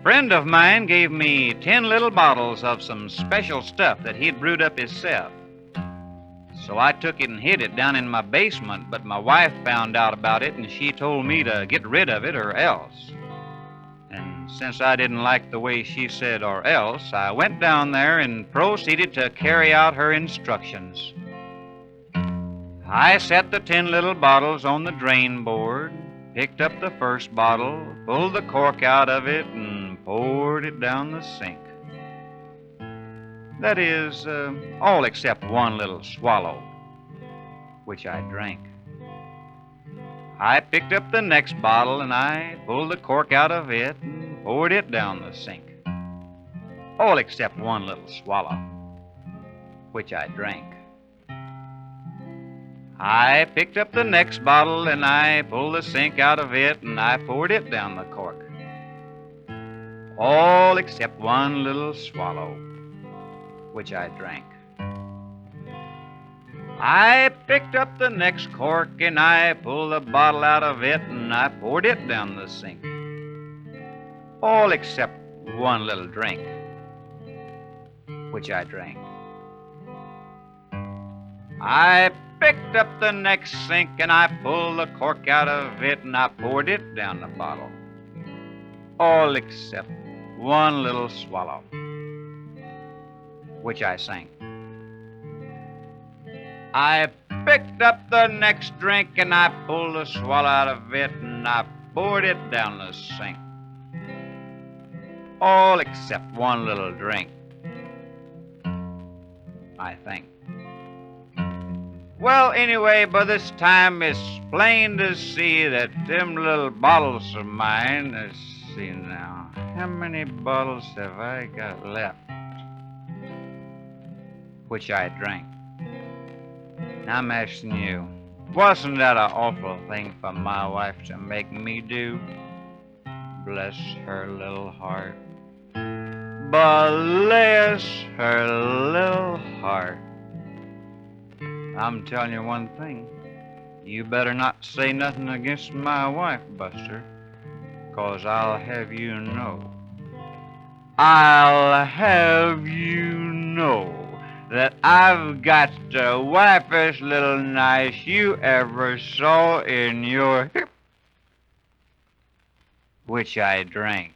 Friend of mine gave me 10 little bottles of some special stuff that he'd brewed up himself. So I took it and hid it down in my basement, but my wife found out about it and she told me to get rid of it or else. And since I didn't like the way she said or else, I went down there and proceeded to carry out her instructions. I set the 10 little bottles on the drain board, picked up the first bottle, pulled the cork out of it, and poured it down the sink. That is, all except one little swallow, which I drank. I picked up the next bottle and I pulled the cork out of it and poured it down the sink. All except one little swallow, which I drank. I picked up the next bottle and I pulled the sink out of it and I poured it down the cork. All except one little swallow, which I drank. I picked up the next cork and I pulled the bottle out of it and I poured it down the sink. All except one little drink, which I drank. I picked up the next sink and I pulled the cork out of it and I poured it down the bottle. All except one little swallow, which I sank. I picked up the next drink and I pulled the swallow out of it and I poured it down the sink. All except one little drink, I think. Well, anyway, by this time it's plain to see that them little bottles of mine, let's see now, how many bottles have I got left? Which I drank. Now I'm asking you, wasn't that an awful thing for my wife to make me do? Bless her little heart. Bless her little heart. I'm telling you one thing. You better not say nothing against my wife, Buster, 'cause I'll have you know. I'll have you know that I've got the wifest little nice you ever saw in your hip, which I drank.